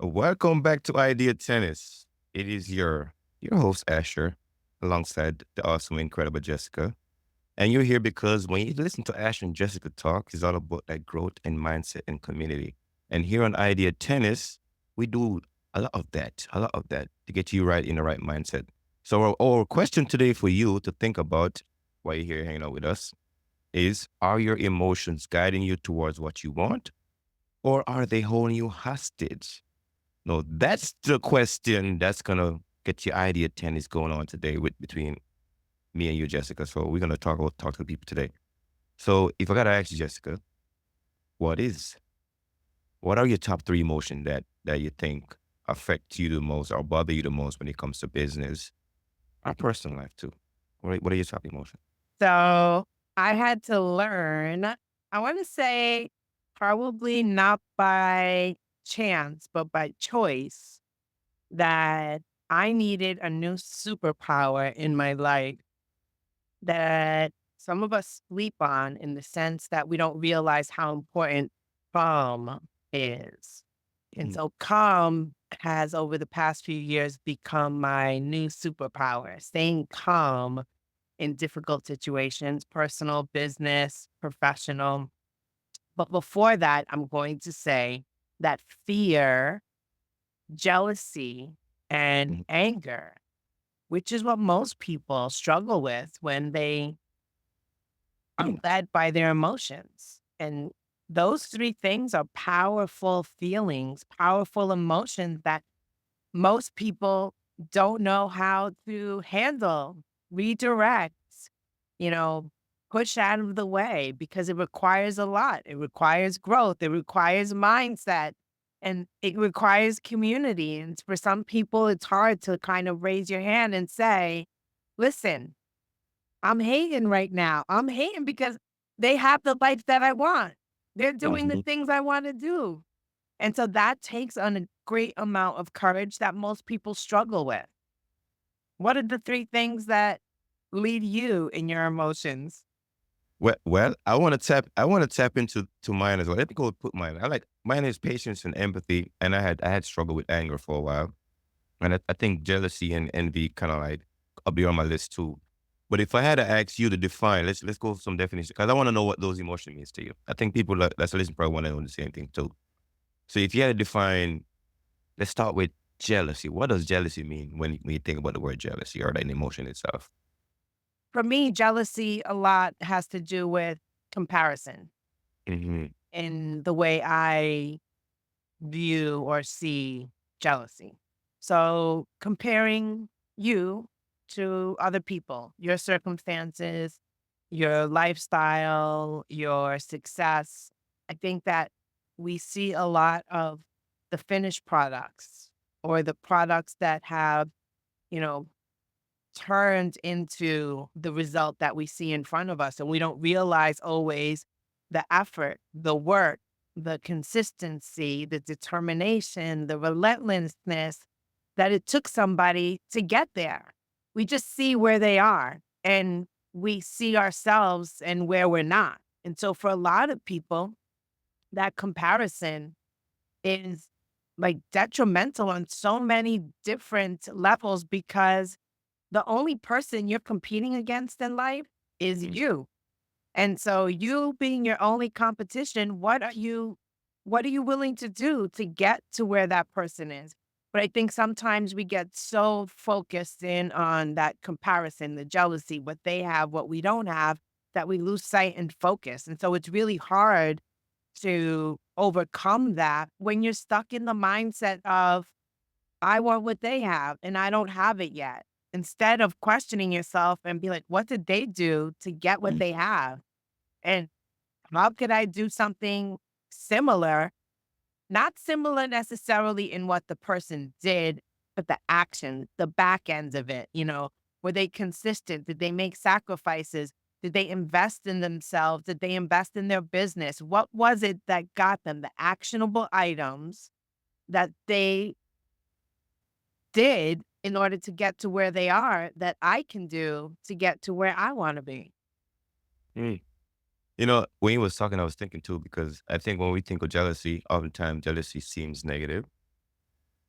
Welcome back to Idea Tennis. It is your host Asher, alongside the awesome, incredible Jessica. And you're here because when you listen to Asher and Jessica talk, it's all about like growth and mindset and community. And here on Idea Tennis, we do a lot of that to get you right in the right mindset. So our question today for you to think about while you're here hanging out with us is: Are your emotions guiding you towards what you want, or are they holding you hostage? No, that's the question that's gonna get your idea tennis going on today with between me and you, Jessica. So we're gonna talk to the people today. So if I gotta ask you, Jessica, what is what are your top three emotions that you think affect you the most or bother you the most when it comes to business or personal life too? What are your top emotions? So I had to learn, I want to say probably not by chance, but by choice, that I needed a new superpower in my life that some of us sleep on in the sense that we don't realize how important calm is. And Mhm. so calm has over the past few years become my new superpower. Staying calm in difficult situations, personal, business, professional. But before that, I'm going to say that fear, jealousy, and Mhm. anger, which is what most people struggle with when they are led by their emotions. And those three things are powerful feelings, powerful emotions that most people don't know how to handle, redirect, you know, push out of the way because it requires a lot. It requires growth, it requires mindset, and it requires community. And for some people, it's hard to kind of raise your hand and say, listen, I'm hating right now. I'm hating because they have the life that I want. They're doing the Mhm. things I want to do. And so that takes on a great amount of courage that most people struggle with. What are the three things that lead you in your emotions? Well, I want to tap into mine as well. Let me go put mine. I like mine is patience and empathy, and I had struggled with anger for a while. And I think jealousy and envy kind of like up there on my list too. But if I had to ask you to define, let's go for some definition because I want to know what those emotions means to you. I think people that's listening probably want to know the same thing too. So if you had to define, let's start with jealousy. What does jealousy mean when you think about the word jealousy or an emotion itself? For me, jealousy a lot has to do with comparison Hmm. in the way I view or see jealousy. So comparing you to other people, your circumstances, your lifestyle, your success. I think that we see a lot of the finished products or the products that have, you know, turned into the result that we see in front of us. And we don't realize always the effort, the work, the consistency, the determination, the relentlessness that it took somebody to get there. We just see where they are and we see ourselves and where we're not. And so for a lot of people, that comparison is like detrimental on so many different levels because the only person you're competing against in life is you. And so you being your only competition, what are you willing to do to get to where that person is? But I think sometimes we get so focused in on that comparison, the jealousy, what they have, what we don't have, that we lose sight and focus. And so it's really hard to overcome that when you're stuck in the mindset of I want what they have and I don't have it yet. Instead of questioning yourself and be like, what did they do to get what they have? And how could I do something similar? Not similar necessarily in what the person did, but the action, the back ends of it. Were they consistent? Did they make sacrifices? Did they invest in themselves? Did they invest in their business? What was it that got them the actionable items that they did in order to get to where they are that I can do to get to where I wanna be. Mm. You know, when you was talking, I was thinking too because I think when we think of jealousy, oftentimes jealousy seems negative.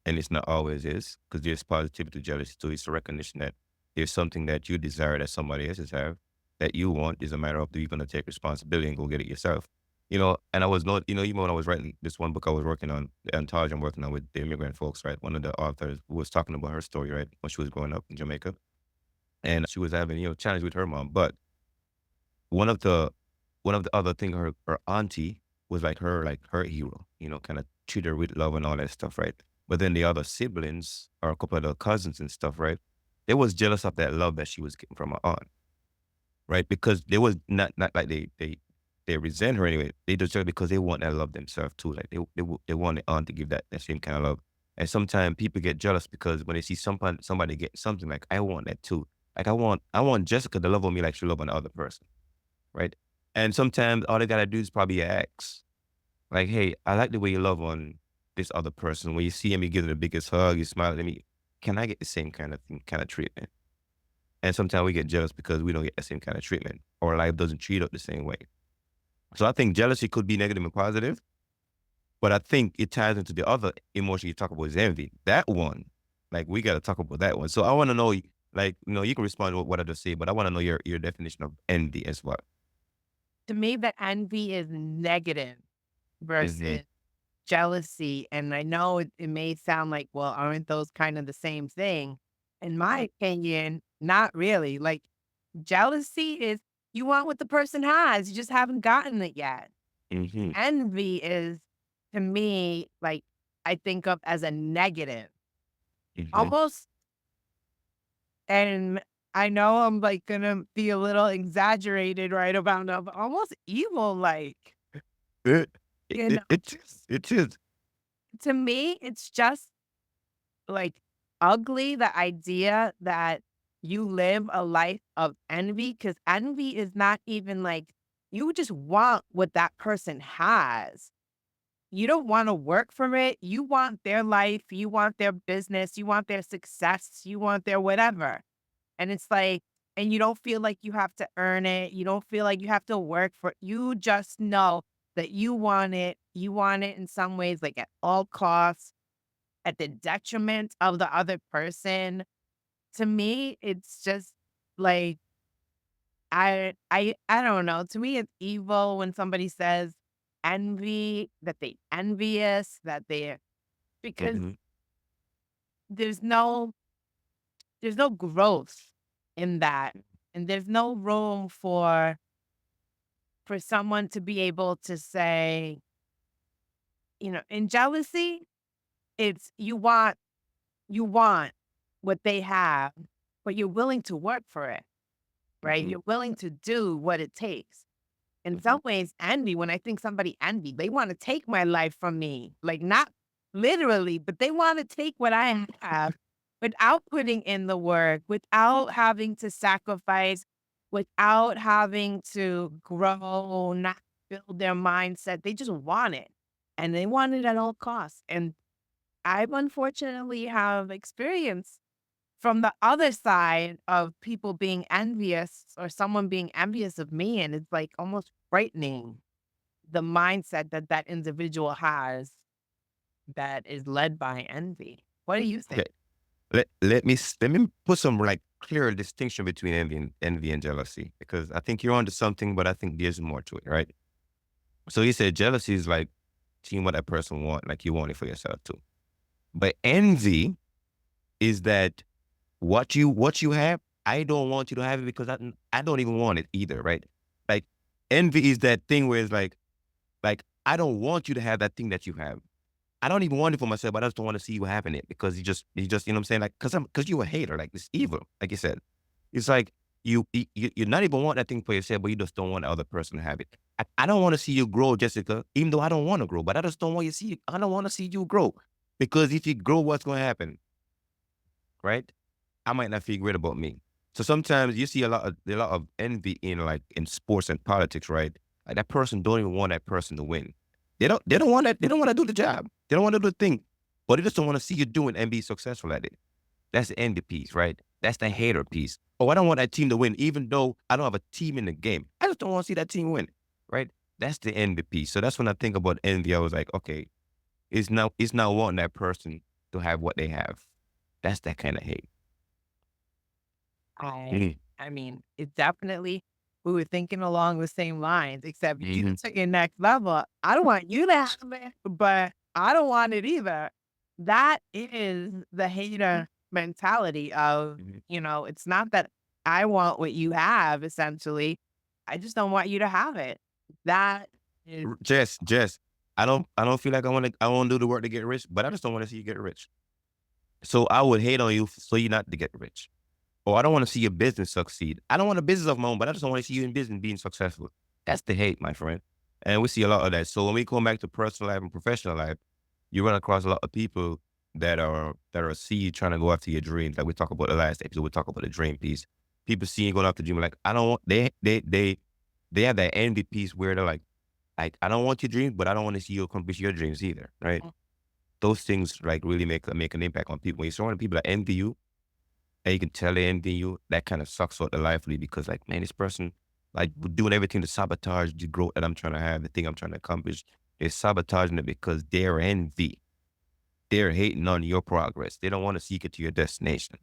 and it's not always is, because there's positivity to jealousy too. It's a recognition that there's something that you desire that somebody else have that you want. Is a matter of, do you going to take responsibility and go get it yourself? And I was not, even when I was writing this one book I was working on, the anthology I'm working on with the immigrant folks, right? One of the authors was talking about her story, right? When she was growing up in Jamaica, and she was having, challenge with her mom. But one of the one of the other thing, her auntie was like her hero, kind of treat her with love and all that stuff, right? But then the other siblings or a couple of the cousins and stuff, right? They was jealous of that love that she was getting from her aunt, right? Because they was not like they resent her anyway. They just jealous because they want that love themselves too. Like they want the aunt to give that same kind of love. And sometimes people get jealous because when they see somebody get something, like, I want that too. Like, I want Jessica to love on me like she love on the other person, right? And sometimes all they gotta do is probably ask, like, "Hey, I like the way you love on this other person. When you see him, you give them the biggest hug, you smile at me. Can I get the same kind of thing, kind of treatment?" And sometimes we get jealous because we don't get the same kind of treatment, or life doesn't treat us the same way. So I think jealousy could be negative and positive, but I think it ties into the other emotion you talk about is envy. That one, like, we got to talk about that one. So I want to know, like, you can respond to what I just say, but I want to know your definition of envy as well. To me, the envy is negative Hmm. versus jealousy. And I know it may sound like, well, aren't those kind of the same thing? In my opinion, not really. Like, jealousy is you want what the person has, you just haven't gotten it yet. Hmm. Envy is, to me, like, I think of as a negative, Hmm. almost. And I know I'm like gonna be a little exaggerated right about now, but almost evil like, It, it, you know, it, it is. It is. to me, it's just like ugly, the idea that you live a life of envy, because envy is not even like you just want what that person has. You don't want to work for it. You want their life, you want their business, you want their success, you want their whatever. And it's like, and you don't feel like you have to earn it. You don't feel like you have to work for it. You just know that you want it. You want it in some ways, like at all costs, at the detriment of the other person. To me, it's just like I don't know. To me, it's evil when somebody says envy, that they envious, that they're because Hmm. there's no there's no growth in that. And there's no room for someone to be able to say, in jealousy, it's you want what they have, but you're willing to work for it, right? Hmm. You're willing to do what it takes. In Hmm. some ways, envy, when I think somebody envy, they want to take my life from me. Like, not literally, but they want to take what I have without putting in the work, without having to sacrifice, without having to grow, not build their mindset. They just want it. And they want it at all costs. And I've unfortunately have experience from the other side of people being envious or someone being envious of me, and it's like almost frightening the mindset that that individual has that is led by envy. What do you Okay. think? Let me put some, like, clear distinction between envy and jealousy, because I think you're onto something, but I think there's more to it, right? So you said jealousy is like seeing what that person want, like you want it for yourself too. But envy is that what you have, I don't want you to have it because I don't even want it either, right? Like, envy is that thing where it's like, I don't want you to have that thing that you have. I don't even want it for myself, but I just don't want to see you having it because you just, you know what I'm saying? Like, because you're a hater, like, it's evil, like you said. It's like you're not even want that thing for yourself, but you just don't want the other person to have it. I don't want to see you grow, Jessica, even though I don't want to grow, but I just don't want you to see. I don't want to see you grow, because if you grow, what's going to happen, right? I might not feel great about me. So sometimes you see a lot of envy in, like, in sports and politics, right? Like, that person don't even want that person to win. They don't want that. They don't want to do the job. They don't want to do the thing, but they just don't want to see you doing and be successful at it. That's the envy piece, right? That's the hater piece. Oh, I don't want that team to win, even though I don't have a team in the game. I just don't want to see that team win, right? That's the envy piece. So that's when I think about envy. I was like, okay, it's not wanting that person. to have what they have. That's that kind of hate. I Mhm. I mean, it definitely we were thinking along the same lines, except you Mhm. took it next level. I don't want you to have it, but I don't want it either. That is the hater mentality of, Mhm. it's not that I want what you have, essentially. I just don't want you to have it. That is Jess, I don't feel like I want to do the work to get rich, but I just don't want to see you get rich. So I would hate on you so you not to get rich. Or I don't want to see your business succeed. I don't want a business of my own, but I just don't want to see you in business being successful. That's the hate, my friend. And we see a lot of that. So when we come back to personal life and professional life, you run across a lot of people that are see you trying to go after your dreams. Like we talked about the last episode, we talk about the dream piece. People see you going after the dream, like I don't want they have that envy piece where they're like I don't want your dreams, but I don't want to see you accomplish your dreams either, right? Those things like really make an impact on people. When you're surrounded people that envy you, and you can tell they envy you, that kind of sucks out the life of you because like, man, this person like doing everything to sabotage the growth that I'm trying to have, the thing I'm trying to accomplish. They're sabotaging it because they're envy. They're hating on your progress. They don't want to see you get to your destination.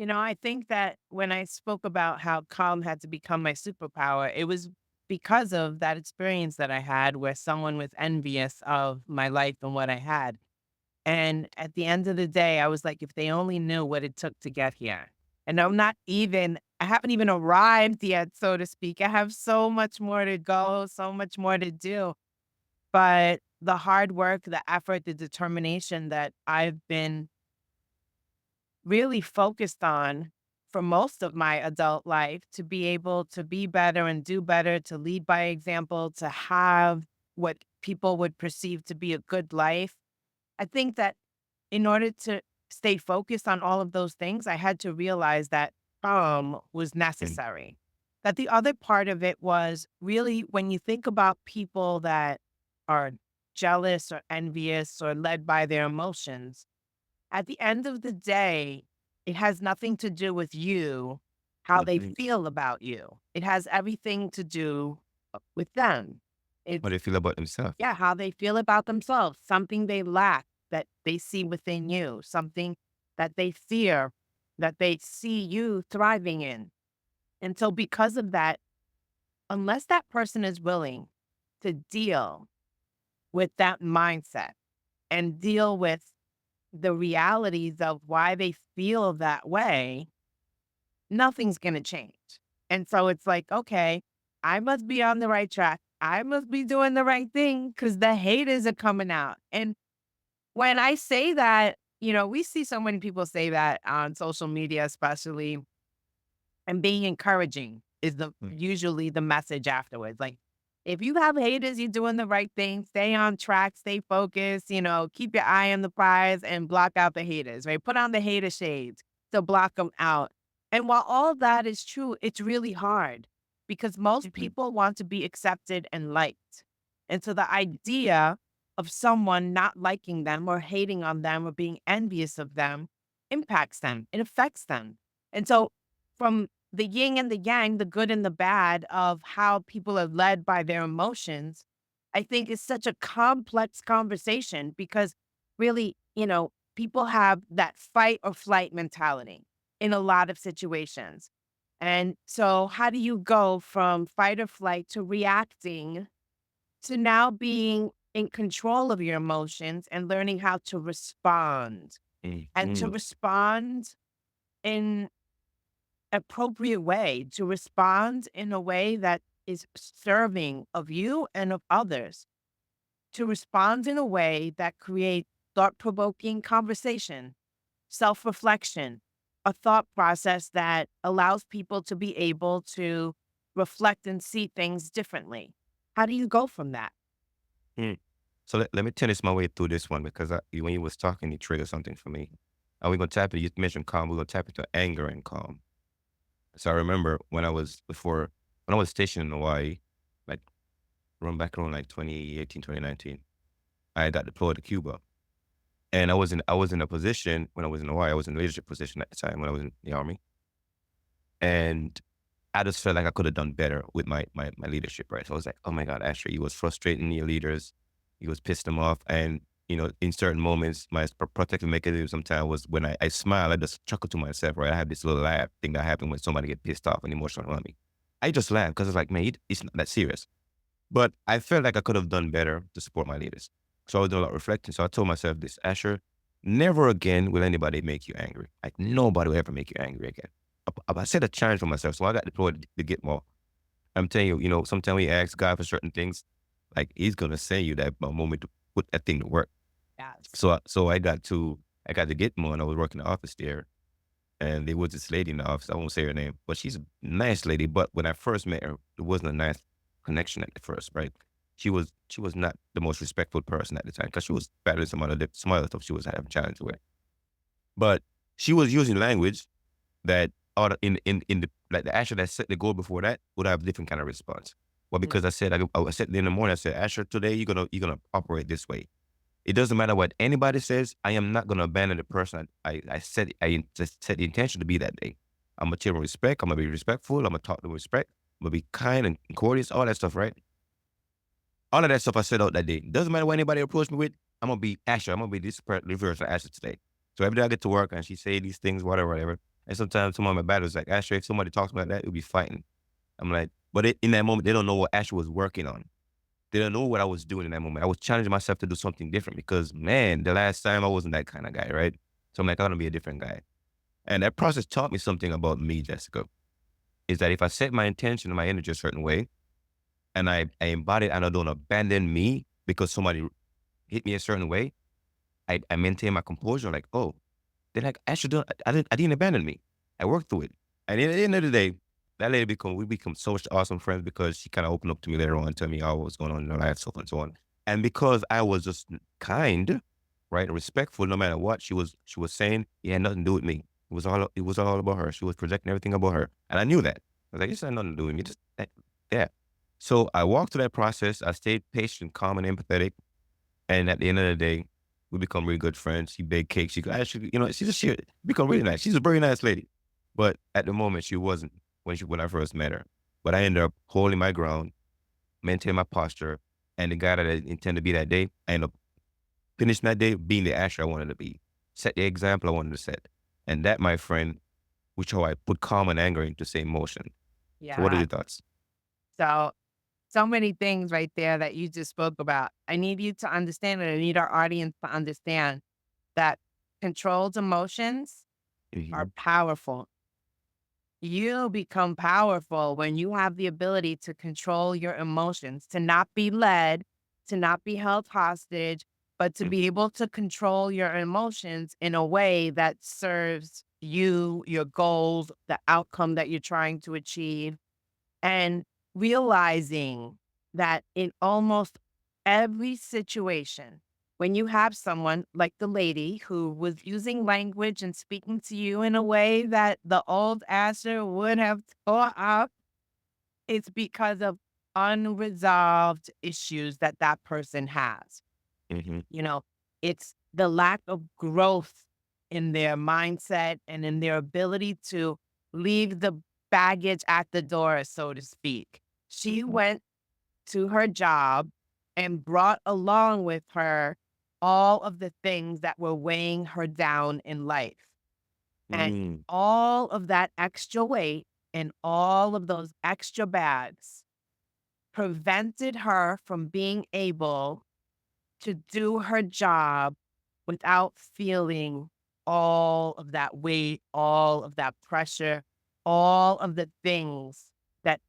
I think that when I spoke about how calm had to become my superpower, it was because of that experience that I had where someone was envious of my life and what I had. And at the end of the day, I was like, if they only knew what it took to get here. And I haven't even arrived yet, so to speak. I have so much more to go, so much more to do. But the hard work, the effort, the determination that I've been really focused on for most of my adult life to be able to be better and do better, to lead by example, to have what people would perceive to be a good life. I think that in order to stay focused on all of those things, I had to realize that was And necessary. That the other part of it was really when you think about people that are jealous or envious or led by their emotions, at the end of the day, it has nothing to do with you, how they mhm. feel about you. It has everything to do with them. What It's they feel about themselves. yeah, how they feel about themselves, something they lack that they see within you, something that they fear that they see you thriving in. And so, because of that, unless that person is willing to deal with that mindset and deal with the realities of why they feel that way, nothing's going to change. And so it's like, okay, I must be on the right track. I must be doing the right thing because the haters are coming out. And when I say that, we see so many people say that on social media, especially, and being encouraging is Mm. usually the message afterwards. Like, if you have haters, you're doing the right thing. Stay on track, stay focused, keep your eye on the prize and block out the haters, right? Put on the hater shades to block them out. And while all that is true, it's really hard because most Mhm. people want to be accepted and liked. And so the idea of someone not liking them or hating on them or being envious of them impacts them, it affects them. And so, from the yin and the yang, the good and the bad of how people are led by their emotions, I think is such a complex conversation because really, people have that fight or flight mentality in a lot of situations. And so, how do you go from fight or flight to reacting to now being in control of your emotions and learning how to respond and to Mhm. respond in appropriate way, to respond in a way that is serving of you and of others, to respond in a way that creates thought-provoking conversation, self-reflection, a thought process that allows people to be able to reflect and see things differently. How do you go from that? Mm. So let me tennis my way through this one because when you was talking, you triggered something for me. And we're gonna tap it. You mentioned calm. We're gonna tap into anger and calm. So I remember when I was stationed in Hawaii, like around like 2018, 2019, I got deployed to Cuba. And I was in a position when I was in Hawaii, I was in a leadership position at the time when I was in the army. And I just felt like I could have done better with my leadership, right? So I was like, oh my God, Asher, you was frustrating your leaders, you was pissed them off. And in certain moments, my protective mechanism sometimes was when I smile, I just chuckle to myself, right? I have this little laugh thing that happens when somebody get pissed off and emotional on me. I just laugh because it's like, man, it's not that serious. But I felt like I could have done better to support my leaders. So I was doing a lot of reflecting. So I told myself this, Asher, never again will anybody make you angry. Like nobody will ever make you angry again. I set a challenge for myself. So I got deployed to get more. I'm telling you, sometimes we ask God for certain things, like He's gonna send you that moment to put that thing to work. Yes. So I got to get more, and I was working in the office there, and there was this lady in the office. I won't say her name, but she's a nice lady. But when I first met her, it wasn't a nice connection at the first, right? She was not the most respectful person at the time because she was battling some other stuff she was having challenges with. But she was using language that in the like the Asher that set the goal before that would have a different kind of response. Well, Mm. because I said in the morning, I said, Asher, today you're gonna operate this way. It doesn't matter what anybody says. I am not gonna abandon the person I just set the intention to be that day. I'm gonna show respect. I'm gonna be respectful. I'm gonna talk with respect. I'm gonna be kind and courteous. All that stuff, right? All of that stuff I set out that day. Doesn't matter what anybody approach me with. I'm gonna be Asher. I'm gonna be reverse of Asher today. So every day I get to work and she say these things, whatever, whatever. And sometimes some of my battles like Asher. If somebody talks about that, we'll be fighting. I'm like, but in that moment, they don't know what Asher was working on. They don't know what I was doing in that moment. I was challenging myself to do something different because, man, the last time I wasn't that kind of guy, right? So I'm like, I want to be a different guy. And that process taught me something about me, Jessica, is that if I set my intention and my energy a certain way and I embody it and I don't abandon me because somebody hit me a certain way, I maintain my composure like, oh, then I should do I didn't abandon me. I worked through it. And at the end of the day, that lady we become such awesome friends because she kind of opened up to me later on and tell me all what was going on in her life, so on and so on. And because I was just kind, right, and respectful no matter what she was saying, it had nothing to do with me. It was all about her. She was projecting everything about her. And I knew that. I was like, this had nothing to do with me. Just yeah. So I walked through that process. I stayed patient, calm, and empathetic. And at the end of the day, we become really good friends. She baked cakes. She could actually, she become really nice. She's a very nice lady. But at the moment, she wasn't when I first met her. But I ended up holding my ground, maintaining my posture, and the guy that I intended to be that day, I ended up finishing that day being the Asher I wanted to be, set the example I wanted to set. And that, my friend, which how I put calm and anger into the same motion. So what are Yeah. your thoughts? So, so many things right there that you just spoke about. I need you to understand it. I need our audience to understand that controlled emotions are Mhm. powerful. You become powerful when you have the ability to control your emotions, to not be led, to not be held hostage, but to Mm, be able to control your emotions in a way that serves you, your goals, the outcome that you're trying to achieve, and realizing that in almost every situation, when you have someone like the lady who was using language and speaking to you in a way that the old Asher would have tore up, it's because of unresolved issues that that person has. mhm, You know, it's the lack of growth in their mindset and in their ability to leave the baggage at the door, so to speak. She went to her job and brought along with her all of the things that were weighing her down in life. And mm, all of that extra weight and all of those extra bags prevented her from being able to do her job without feeling all of that weight, all of that pressure, all of the things that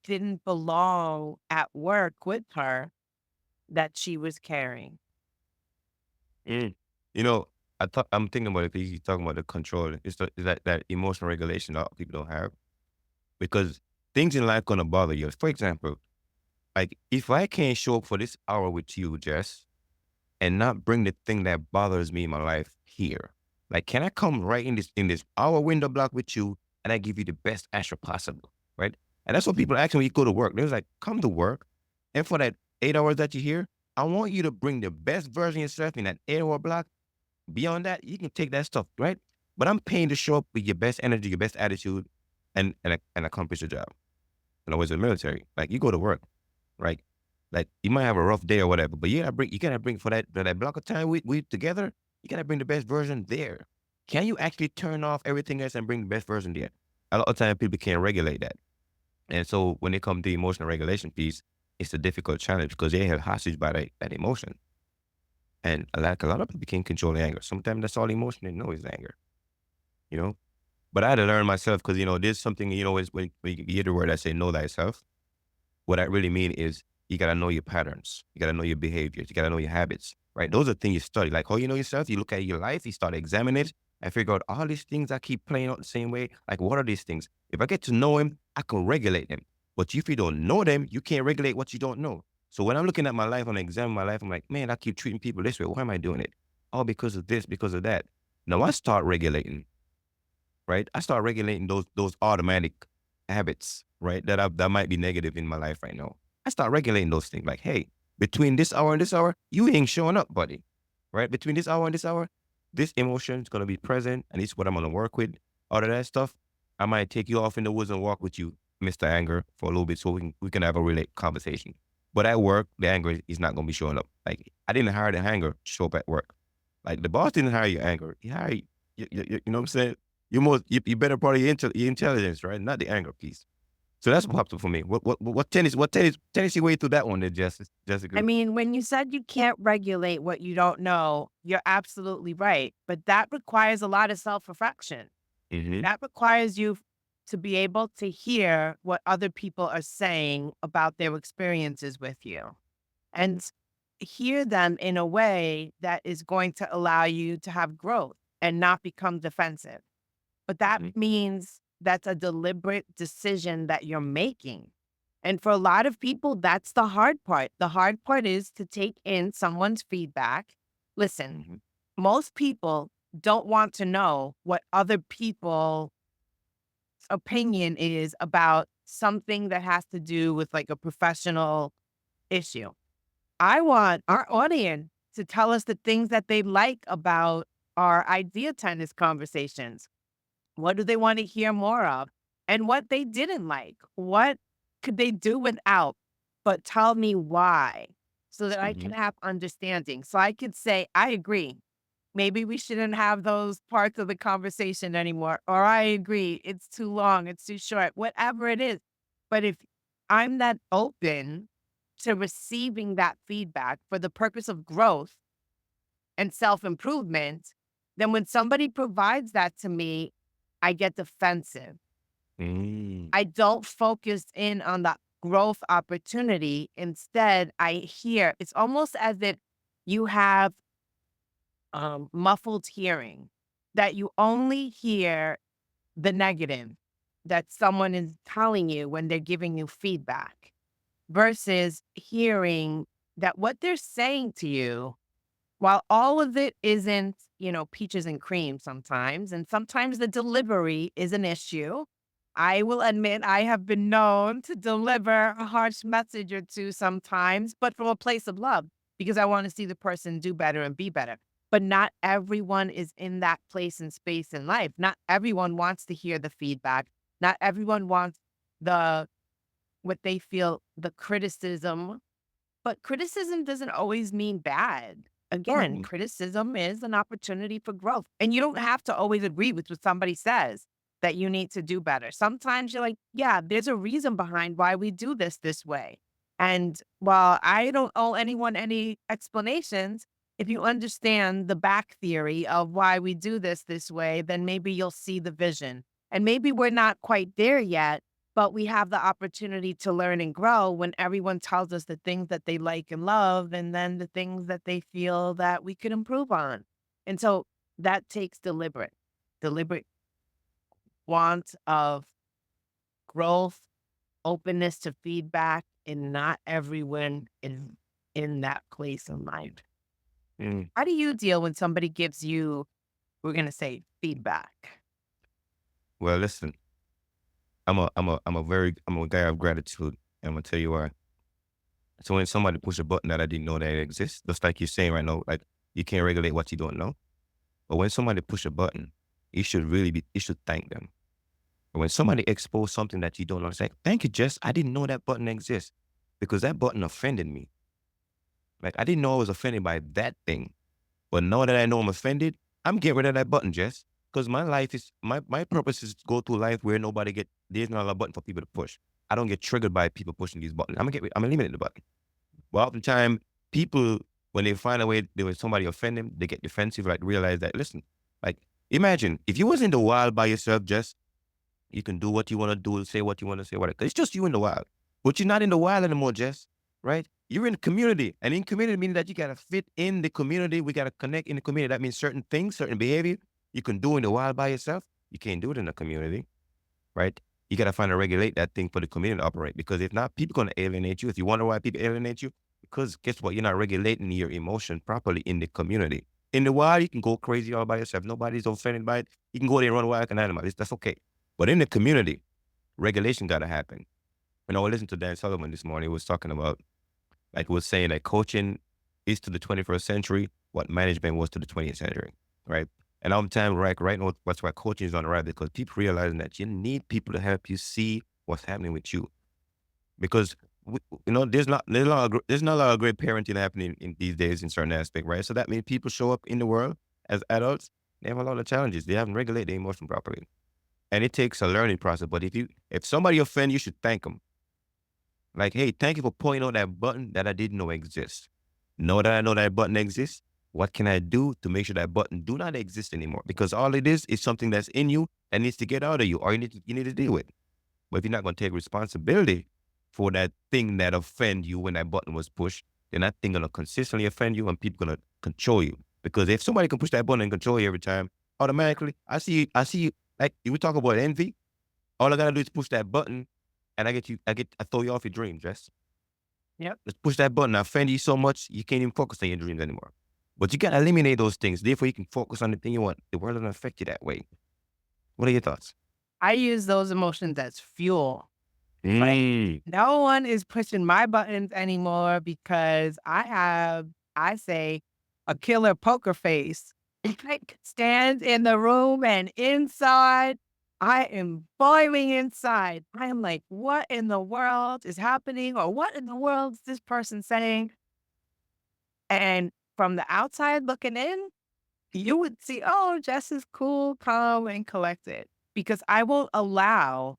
didn't belong at work with her that she was carrying. mm. You know, I'm thinking about it 'cause you talking about the control. It's that emotional regulation that people don't have because things in life gonna bother you. For example, like if I can't show up for this hour with you, Jess, and not bring the thing that bothers me in my life here, like can I come right in this hour window block with you and I give you the best answer possible, right? And that's what people ask when you go to work. They're like, come to work, and for that 8 hours that you're here, I want you to bring the best version of yourself in that 8 hour block. Beyond that, you can take that stuff, right? But I'm paying to show up with your best energy, your best attitude, and accomplish the job. And I was in the military. Like you go to work, right? Like you might have a rough day or whatever, but you gotta bring for that block of time we together. You gotta bring the best version there. Can you actually turn off everything else and bring the best version there? A lot of time people can't regulate that, and so when it comes to the emotional regulation piece, it's a difficult challenge because they held hostage by that emotion, and a lot of people can't control anger. Sometimes that's all emotion they know is anger. You know, but I had to learn myself because there's something is when you hear the word I say know thyself. What I really mean is you gotta know your patterns. You gotta know your behaviors. You gotta know your habits, right? Those are things you study. Like how you know yourself, you look at your life, you start examining it and figure out all these things I keep playing out the same way. Like, what are these things? If I get to know them, I can regulate them. But if you don't know them, you can't regulate what you don't know. So when I'm looking at my life, I'm examining my life, I'm like, man, I keep treating people this way. Why am I doing it? Oh, because of this, because of that. Now I start regulating, right? I start regulating those automatic habits, right? That might be negative in my life right now. I start regulating those things like, hey, between this hour and this hour, you ain't showing up, buddy. Right? Between this hour and this hour, this emotion is gonna be present and it's what I'm gonna work with. All of that stuff. I might take you off in the woods and walk with you, Mr. Anger, for a little bit so we can have a relate conversation. But at work, the anger is not gonna be showing up. Like I didn't hire the anger to show up at work. Like the boss didn't hire your anger. He hired you know what I'm saying? You better part of your intelligence, right? Not the anger piece. So that's what popped up for me. What tennis you way through that one there, I Jessica? mean, when you said you can't regulate what you don't know, you're absolutely right. But that requires a lot of self reflection. Mm-hmm. That requires you to be able to hear what other people are saying about their experiences with you and hear them in a way that is going to allow you to have growth and not become defensive. But that Mm-hmm. means that's a deliberate decision that you're making. And for a lot of people, that's the hard part. The hard part is to take in someone's feedback. Listen, Mm-hmm. most people don't want to know what other people's opinion is about something that has to do with like a professional issue. I want our audience to tell us the things that they like about our idea tennis conversations. What do they want to hear more of? And what they didn't like? What could they do without? But tell me why so that I Mm-hmm. can have understanding. So I could say, I agree. Maybe we shouldn't have those parts of the conversation anymore. Or I agree. It's too long. It's too short, whatever it is. But if I'm that open to receiving that feedback for the purpose of growth and self improvement, then when somebody provides that to me, I get defensive. Mm-hmm. I don't focus in on the growth opportunity. Instead, I hear it's almost as if you have muffled hearing, that you only hear the negative that someone is telling you when they're giving you feedback versus hearing that what they're saying to you, while all of it isn't, peaches and cream sometimes, and sometimes the delivery is an issue. I will admit I have been known to deliver a harsh message or two sometimes, but from a place of love because I want to see the person do better and be better. But not everyone is in that place and space in life. Not everyone wants to hear the feedback. Not everyone wants the what they feel the criticism, but criticism doesn't always mean bad. Again, Right. criticism is an opportunity for growth. And you don't have to always agree with what somebody says that you need to do better. Sometimes you're like, yeah, there's a reason behind why we do this way. And while I don't owe anyone any explanations, if you understand the back theory of why we do this way, then maybe you'll see the vision. And maybe we're not quite there yet, but we have the opportunity to learn and grow when everyone tells us the things that they like and love, and then the things that they feel that we could improve on. And so that takes deliberate want of growth, openness to feedback, and not everyone is in that place in life. Mm. How do you deal when somebody gives you, we're going to say, feedback? Well, listen, I'm a guy of gratitude. I'm gonna tell you why. So when somebody push a button that I didn't know that it exists, just like you're saying right now, like you can't regulate what you don't know. But when somebody push a button, you should thank them. But when somebody expose something that you don't know, it's like, thank you, Jess. I didn't know that button exists. because that button offended me. Like I didn't know I was offended by that thing. But now that I know I'm offended, I'm getting rid of that button, Jess. Because my life is my purpose is to go through life where there's not a button for people to push. I don't get triggered by people pushing these buttons. I'm eliminating the button. But oftentimes people, when they find a way there was somebody offend them, they get defensive, like realize that listen, like imagine if you was in the wild by yourself, Jess, you can do what you want to do, say what you want to say, whatever. 'Cause it's just you in the wild. But you're not in the wild anymore, Jess, right? You're in community. And in community meaning that you gotta fit in the community. We gotta connect in the community. That means certain things, certain behavior you can do in the wild by yourself. You can't do it in the community, right? You gotta find and regulate that thing for the community to operate. Because if not, people gonna alienate you. If you wonder why people alienate you, because guess what? You're not regulating your emotion properly in the community. In the wild, you can go crazy all by yourself. Nobody's offended by it. You can go there and run wild like an animal. That's okay. But in the community, regulation got to happen. And I was listening to Dan Sullivan this morning. He was talking about, like, he was saying that coaching is to the 21st century what management was to the 20th century, right? And oftentimes, right now, that's why coaching is on the rise because people realizing that you need people to help you see what's happening with you. Because there's not a lot of great parenting happening in these days in certain aspect, right? So that means people show up in the world as adults. They have a lot of challenges. They haven't regulated their emotion properly. And it takes a learning process. But if somebody offend you, should thank them. Like, hey, thank you for pointing out that button that I didn't know exists. Now that I know that button exists, what can I do to make sure that button do not exist anymore? Because all it is something that's in you that needs to get out of you, or you need to deal with. But if you're not going to take responsibility for that thing that offend you when that button was pushed, then that thing gonna consistently offend you, and people gonna control you. Because if somebody can push that button and control you every time, automatically, I see you. Like you would talk about envy. All I gotta do is push that button, and I throw you off your dreams, Jess. Yep. Let's push that button. I offend you so much, you can't even focus on your dreams anymore. But you gotta eliminate those things. Therefore, you can focus on the thing you want. The world doesn't affect you that way. What are your thoughts? I use those emotions as fuel. Like, Mm. no one is pushing my buttons anymore because I say, a killer poker face. Like, stands in the room and inside, I am boiling inside. I am like, what in the world is happening? Or what in the world is this person saying? And from the outside looking in, you would see, oh, Jess is cool, calm, and collected because I won't allow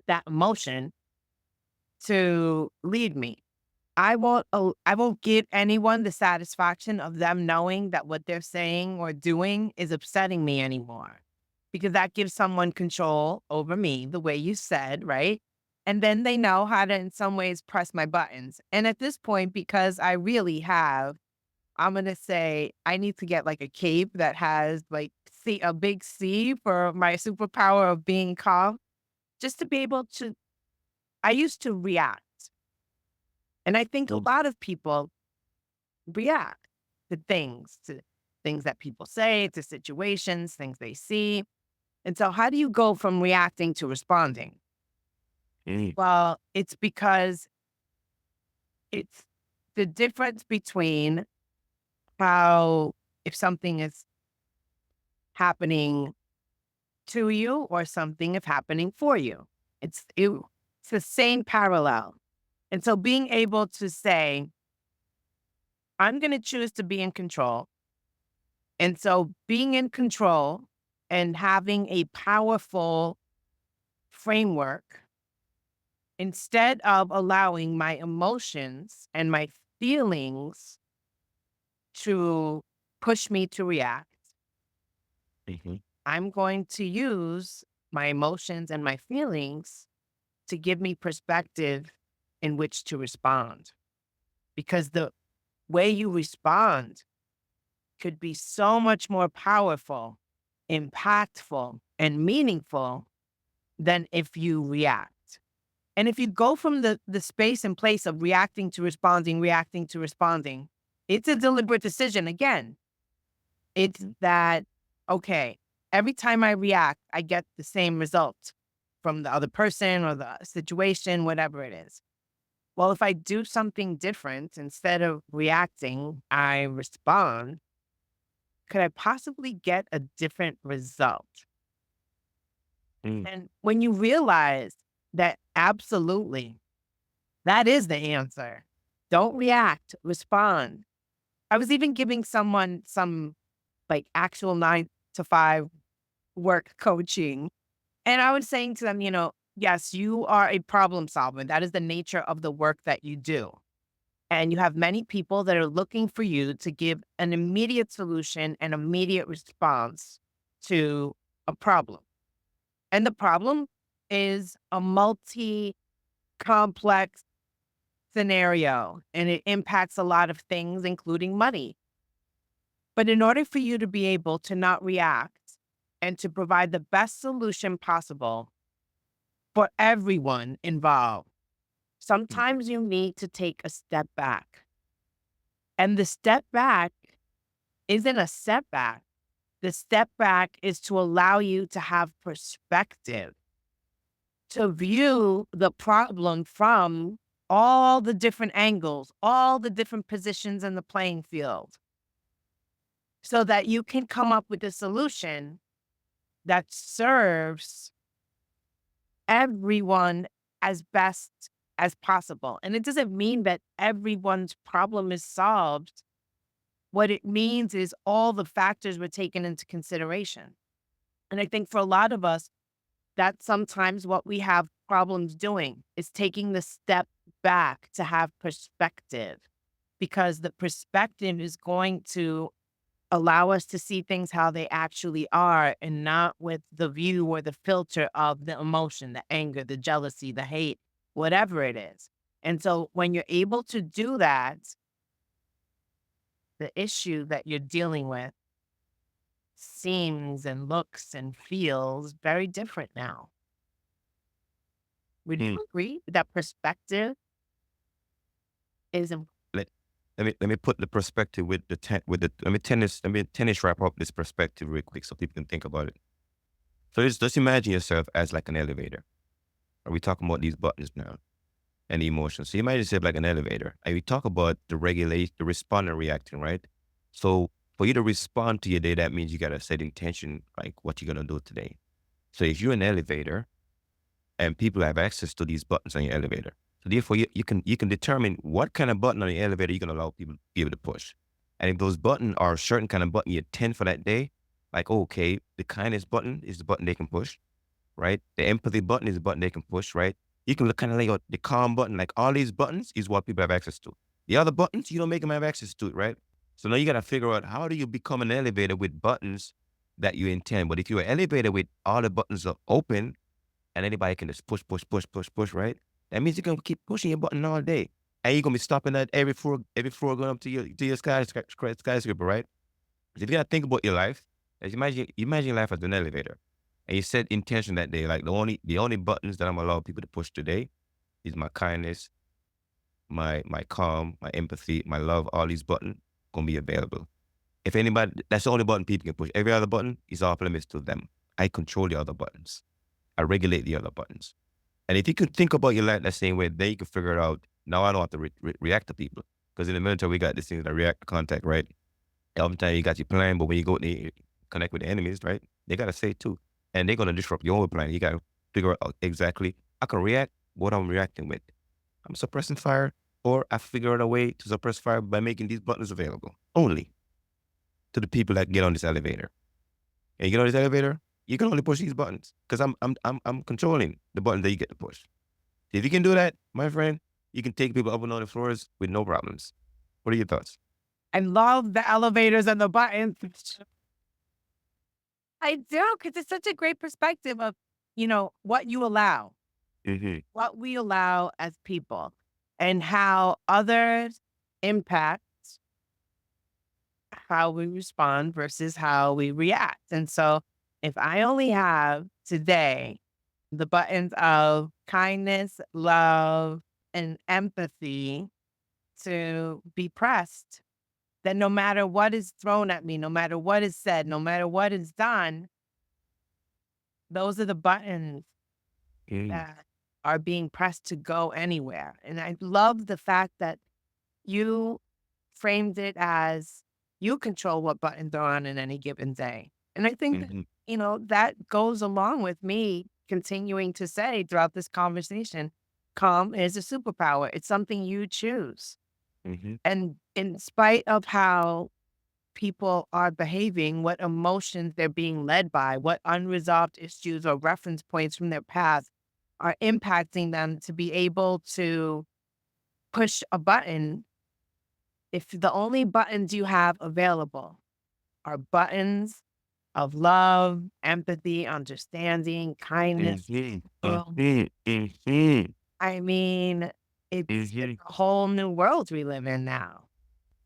that emotion to lead me. I won't give anyone the satisfaction of them knowing that what they're saying or doing is upsetting me anymore. Because that gives someone control over me, the way you said, right? And then they know how to, in some ways, press my buttons. And at this point, because I really have, I'm gonna say I need to get like a cape that has like a big C for my superpower of being calm, just to be able to. I used to react. And I think a lot of people react to things that people say, to situations, things they see. And so, how do you go from reacting to responding? Mm. Well, it's because it's the difference between how, if something is happening to you or something is happening for you. It's the same parallel. And so, being able to say, I'm going to choose to be in control. And so being in control and having a powerful framework instead of allowing my emotions and my feelings to push me to react, Mhm. I'm going to use my emotions and my feelings to give me perspective in which to respond. Because the way you respond could be so much more powerful, impactful, and meaningful than if you react. And if you go from the space and place of reacting to responding, it's a deliberate decision again. It's that, okay, every time I react, I get the same result from the other person or the situation, whatever it is. Well, if I do something different, instead of reacting, I respond, could I possibly get a different result? Mm. And when you realize that absolutely, That is the answer. Don't react, respond. I was even giving someone some like actual 9 to 5 work coaching. And I was saying to them, yes, you are a problem solver. That is the nature of the work that you do. And you have many people that are looking for you to give an immediate solution and immediate response to a problem. And the problem is a multi complex scenario and it impacts a lot of things, including money. But in order for you to be able to not react and to provide the best solution possible for everyone involved, Mm, sometimes you need to take a step back. And the step back isn't a setback. The step back is to allow you to have perspective, to view the problem from all the different angles, all the different positions in the playing field, so that you can come up with a solution that serves everyone as best as possible. And it doesn't mean that everyone's problem is solved. What it means is all the factors were taken into consideration. And I think for a lot of us, that's sometimes what we have problems doing is taking the step back to have perspective because the perspective is going to allow us to see things how they actually are and not with the view or the filter of the emotion, the anger, the jealousy, the hate, whatever it is. And so when you're able to do that, the issue that you're dealing with seems and looks and feels very different now. Would mm. you agree that perspective is important? Let, let me put the perspective with let me tennis wrap up this perspective real quick so people can think about it. So just imagine yourself as like an elevator. Are we talking about these buttons now and the emotions? So you imagine yourself like an elevator, and we talk about the regulate, the respond and reacting, right? So for you to respond to your day, that means you gotta set intention, like what you're gonna do today. So if you're an elevator and people have access to these buttons on your elevator. So therefore, you can determine what kind of button on your elevator you're gonna allow people to be able to push. And if those buttons are a certain kind of button you intend for that day, like okay, the kindness button is the button they can push, right? The empathy button is the button they can push, right? You can look kind of lay out the calm button, like all these buttons is what people have access to. The other buttons, you don't make them have access to it, right? So now you got to figure out how do you become an elevator with buttons that you intend. But if you're an elevator with all the buttons are open, and anybody can just push, push, push, push, push, right? That means you're gonna keep pushing your button all day, and you're gonna be stopping at every floor going up to your skyscraper, right? 'Cause if you gotta think about your life, as imagine your life as an elevator, and you set intention that day, like the only buttons that I'm allowing people to push today is my kindness, my calm, my empathy, my love. All these buttons gonna be available. If anybody, that's the only button people can push. Every other button is off limits to them. I control the other buttons. I regulate the other buttons. And if you could think about your life that same way, then you can figure it out. Now I don't have to react to people. Because in the military, we got this thing that react to contact, right? Oftentimes you got your plan, but when you go to connect with the enemies, right? They got to say it too. And they're going to disrupt your own plan. You got to figure out exactly, I can react what I'm reacting with. I'm suppressing fire, or I figure out a way to suppress fire by making these buttons available only to the people that get on this elevator. And you get on this elevator, you can only push these buttons because I'm controlling the button that you get to push. If you can do that, my friend, you can take people up and down the floors with no problems. What are your thoughts? I love the elevators and the buttons. I do because it's such a great perspective of, what you allow, Hmm. what we allow as people, and how others impact how we respond versus how we react. And so if I only have today the buttons of kindness, love, and empathy to be pressed, then no matter what is thrown at me, no matter what is said, no matter what is done, those are the buttons Mm, that are being pressed to go anywhere. And I love the fact that you framed it as you control what buttons are on in any given day. And I think that, mhm, that goes along with me continuing to say throughout this conversation, calm is a superpower. It's something you choose. Mm-hmm. And in spite of how people are behaving, what emotions they're being led by, what unresolved issues or reference points from their past are impacting them to be able to push a button. If the only buttons you have available are buttons of love, empathy, understanding, kindness, Mm-hmm. well, Mm-hmm. Mm-hmm. I mean, it's Mm-hmm. a whole new world we live in now.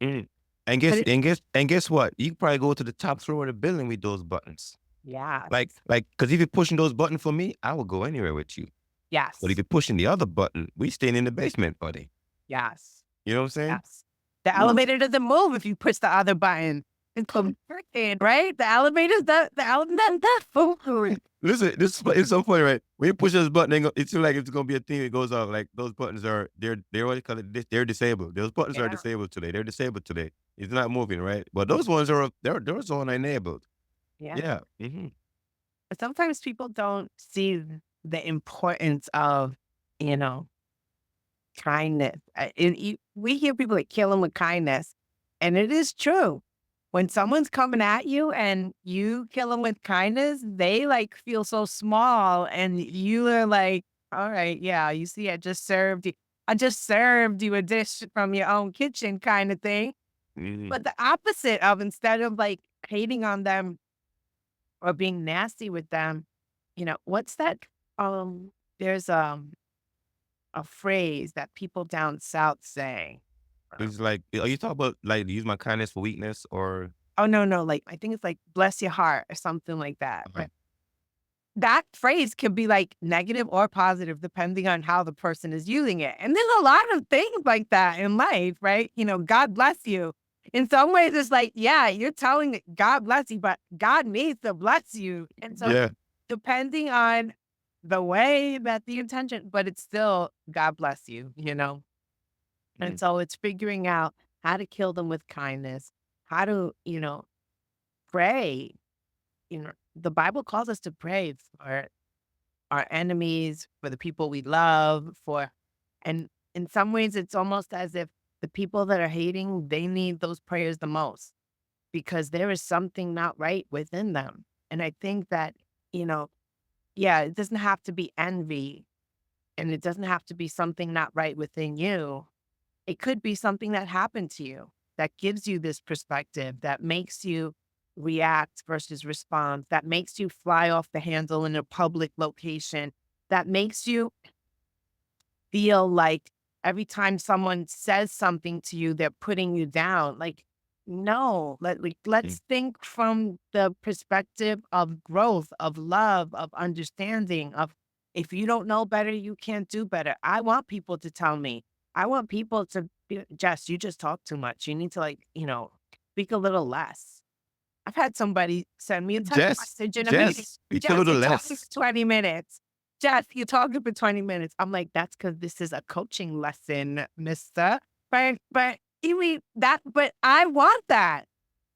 Mm. And But guess it, and guess and guess what? You can probably go to the top floor of the building with those buttons. yes, Because if you're pushing those buttons for me, I will go anywhere with you. But if yes, you're pushing the other button, we staying in the basement, buddy. yes. You know what I'm saying? Yes. The Ooh. elevator doesn't move if you push the other button. It's so freaking right? The elevator that fool. Listen, it's so funny, right? When you push this button, it seems like it's gonna be a thing that goes off. Like those buttons they're what do you call it? They're disabled. Those buttons are Yeah, disabled today. They're disabled today. It's not moving, right? But those ones are those are enabled. yeah. Yeah. Hmm. But sometimes people don't see the importance of, you know, kindness. We hear people that kill them with kindness, and it is true. When someone's coming at you and you kill them with kindness, they like feel so small, and you are like, "All right, yeah, you see, I just served you a dish from your own kitchen," kind of thing. Hmm. But the opposite of instead of like hating on them or being nasty with them, what's that? Um, there's a phrase that people down south say. Um, It's like, are you talking about like use my kindness for weakness or? oh no, like I think it's like bless your heart or something like that. Uh-huh. But that phrase can be like negative or positive depending on how the person is using it. And there's a lot of things like that in life, right? God bless you. In some ways, it's like, yeah, you're telling it, God bless you, but God needs to bless you. And so, Yeah. depending on the way that the intention, but it's still God bless you. And Mhm. so it's figuring out how to kill them with kindness, how to, pray. The Bible calls us to pray for our enemies, for the people we love, and in some ways, it's almost as if the people that are hating, they need those prayers the most because there is something not right within them. And I think that, you know, yeah, it doesn't have to be envy and it doesn't have to be something not right within you. It could be something that happened to you that gives you this perspective that makes you react versus respond, that makes you fly off the handle in a public location, that makes you feel like every time someone says something to you, they're putting you down. Like, no, Mm. let's think from the perspective of growth, of love, of understanding, of if you don't know better, you can't do better. I want people to tell me. I want people to be, Jess, you just talk too much. You need to speak a little less. I've had somebody send me a text message in a meeting. Speak a Jess, little you're talking for less. 20 minutes. Jess, you're talking for 20 minutes. I'm like, that's because this is a coaching lesson, mister. But you mean that, but I want that.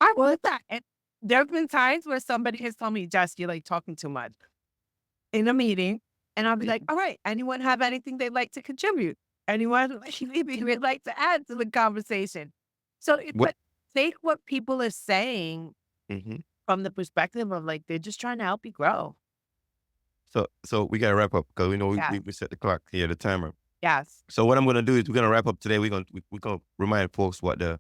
I want that. And there have been times where somebody has told me, Jess, you're like talking too much in a meeting. And I'll be like, Mhm. all right, anyone have anything they'd like to contribute? Anyone maybe would like to add to the conversation? So, What? but take what people are saying Mhm. from the perspective of, like, they're just trying to help you grow. So we gotta wrap up because we know Yes, we set the clock here, the timer. yes, So what I'm gonna do is we're gonna wrap up today. We're gonna remind folks what the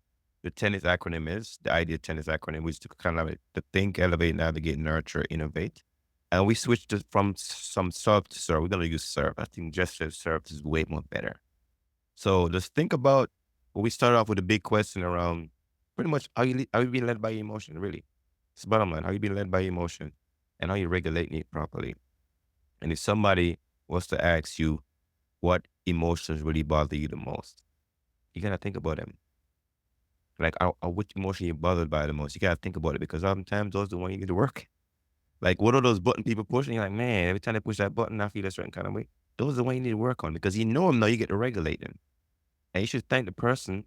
tennis acronym is, the idea tennis acronym, which is kind of like to think, elevate, navigate, nurture, innovate. And we switched it from some serve to serve. We're gonna use serve. I think just says serve is way more better. So just think about we started off with a big question around pretty much how you being led by your emotion, really. It's the bottom line. How you being led by your emotion and how you regulating it properly. And if somebody was to ask you what emotions really bother you the most, you gotta think about them. Like which emotion you're bothered by the most. You gotta think about it because oftentimes those are the ones you need to work. Like what are those button people pushing? You're like, man, every time they push that button, I feel a certain kind of way. Those are the ones you need to work on because you know them now, you get to regulate them. And you should thank the person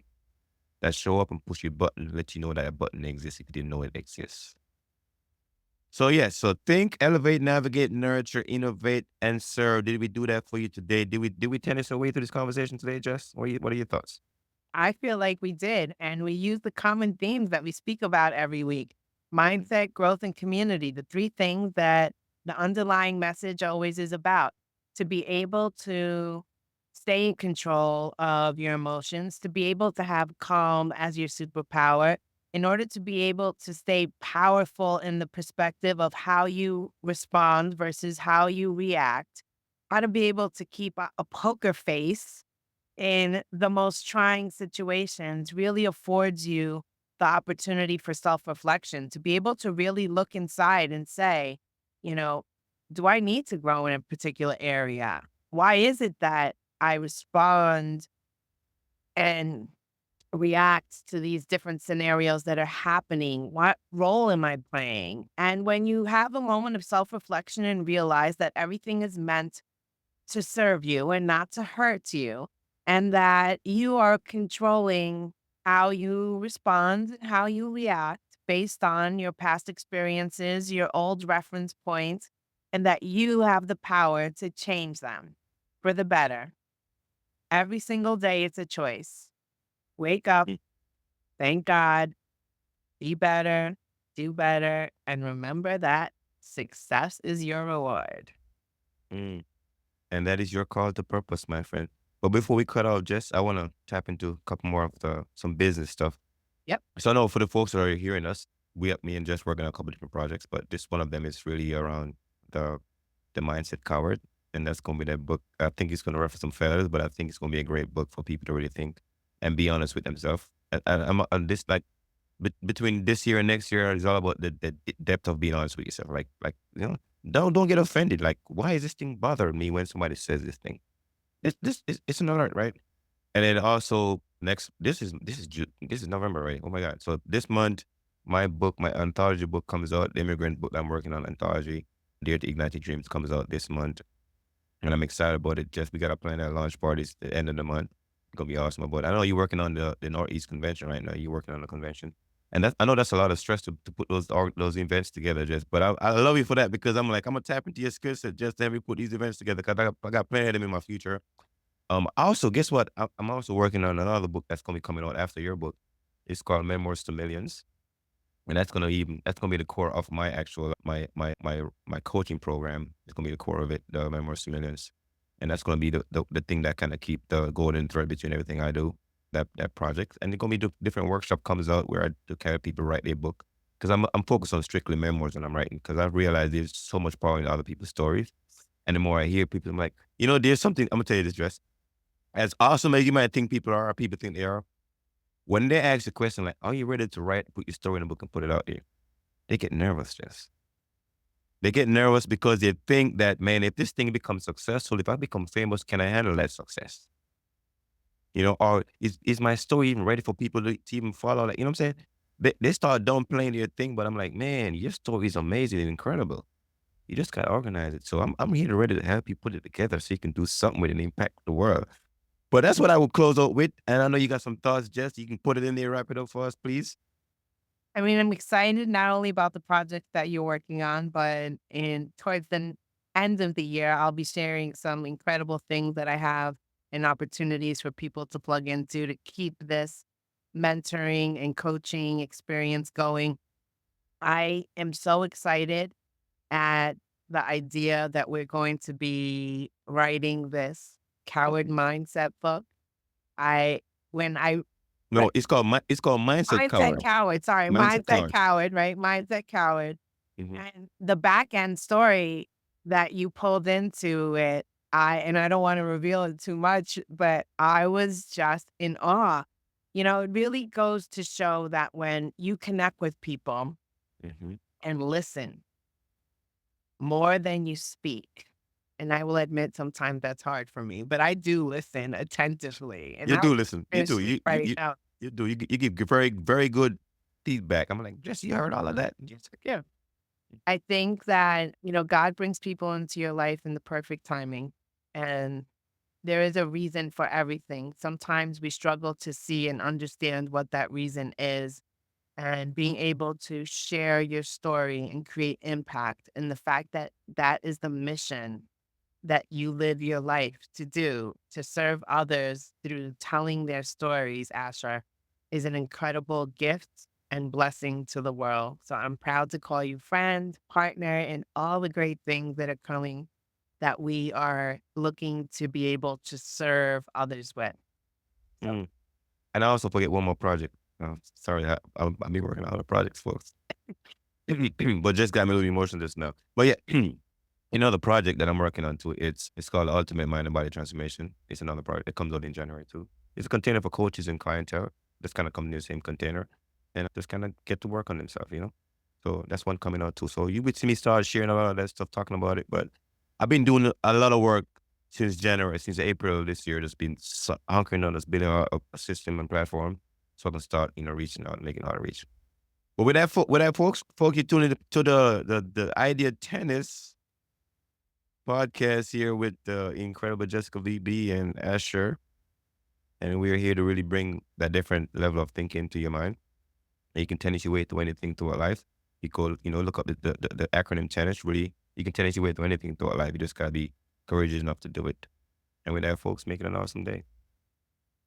that show up and push your button, let you know that button exists if you didn't know it exists. So yes, so think, elevate, navigate, nurture, innovate, and serve. Did we do that for you today? Did we tennis our way through this conversation today, Jess? What are your thoughts? I feel like we did, and we used the common themes that we speak about every week: mindset, growth, and community, the three things that the underlying message always is about. To be able to stay in control of your emotions, to be able to have calm as your superpower, in order to be able to stay powerful in the perspective of how you respond versus how you react, how to be able to keep a poker face in the most trying situations really affords you the opportunity for self reflection to be able to really look inside and say, you know, do I need to grow in a particular area? Why is it that I respond and react to these different scenarios that are happening? What role am I playing? And when you have a moment of self reflection and realize that everything is meant to serve you and not to hurt you, and that you are controlling how you respond, how you react based on your past experiences, your old reference points, and that you have the power to change them for the better. Every single day, it's a choice. Wake up, Mm, thank God, be better, do better, and remember that success is your reward. mm. And that is your call to purpose, my friend. But before we cut off, Jess, I want to tap into a couple more of the some business stuff. Yep. So I know for the folks that are hearing us, me and Jess working on a couple different projects, but this one of them is really around the the mindset coward, and that's gonna be that book. I think it's gonna reference some failures, but I think it's gonna be a great book for people to really think and be honest with themselves. And I'm on this like between this year and next year is all about the depth of being honest with yourself. Don't get offended. Like, why is this thing bothering me when somebody says this thing? It's an alert, right? And then also next, this is November, right? Oh my god! So this month, my anthology book comes out. The immigrant book I'm working on, anthology, Dare to Ignite Your Dreams, comes out this month, and I'm excited about it. Just we got to plan our launch parties at the end of the month. It's gonna be awesome. But I know you're working on the Northeast convention right now. You're working on the convention, and I know that's a lot of stress to put those events together. Just, but I love you for that because I'm gonna tap into your skill set just to have you put these events together because I got plenty of them in my future. Also, guess what? I'm also working on another book that's gonna be coming out after your book. It's called Memoirs to Millions, and that's gonna be the core of my actual my coaching program. It's gonna be the core of it, the Memoirs to Millions, and that's gonna be the thing that kind of keep the golden thread between everything I do. That project, and it's gonna be different workshop comes out where I do kind of people write their book because I'm focused on strictly memoirs when I'm writing because I've realized there's so much power in other people's stories, and the more I hear people, I'm like, there's something. I'm gonna tell you this, Dress, as awesome as you might think people are, or people think they are, when they ask the question like, "Are you ready to write, put your story in a book and put it out there?" They get nervous, Jess. They get nervous because they think that, man, if this thing becomes successful, if I become famous, can I handle that success? Or is my story even ready for people to even follow? Like, you know what I'm saying? They start downplaying your thing, but I'm like, man, your story is amazing and incredible. You just gotta organize it. So I'm here to ready to help you put it together so you can do something with it and impact the world. But that's what I would close out with, and I know you got some thoughts, Jess. You can put it in there, wrap it up for us, please. I mean, I'm excited not only about the project that you're working on, but in towards the end of the year, I'll be sharing some incredible things that I have and opportunities for people to plug into to keep this mentoring and coaching experience going. I am so excited at the idea that we're going to be writing this coward mindset book. I when I No, it's called Mindset Mindset Coward. coward, sorry, Mindset mindset Coward. coward, right? Mindset coward. Mhm. And the back end story that you pulled into it, I don't wanna reveal it too much, but I was just in awe. It really goes to show that when you connect with people Mhm. and listen more than you speak, and I will admit sometimes that's hard for me, but I do listen attentively, and You I do listen. You finish do. it You you right you now. you do. You give very, very good feedback. I'm like, "Jesse, you heard all of that?" Jess like, "Yeah." I think that, God brings people into your life in the perfect timing, and there is a reason for everything. Sometimes we struggle to see and understand what that reason is. and being able to share your story and create impact. And the fact that that is the mission that you live your life to do, to serve others through telling their stories, Asher, is an incredible gift and blessing to the world. So I'm proud to call you friend, partner, and all the great things that are coming that we are looking to be able to serve others with. So Mm. And I also forget one more project. Sorry, I'll be working on other projects, folks. But just got me a little emotional just now. But yeah, the project that I'm working on too, it's called Ultimate Mind and Body Transformation. It's another project. It comes out in January too. It's a container for coaches and clientele. Just kind of come in the same container and just kind of get to work on themselves. So that's one coming out too. So you would see me start sharing a lot of that stuff, talking about it. But I've been doing a lot of work since January, since April of this year. Just been hunkering on this, building a system and platform so I can start, reaching out, making outreach. But with that, folks, you tune in to the Idea Tennis podcast here with the incredible Jessica VB and Asher. And we're here to really bring that different level of thinking to your mind. And you can tennis your way through anything through a life. Look up the acronym tennis. Really, you can tennis your way through anything through a life. You just gotta be courageous enough to do it. And with that, folks, make it an awesome day.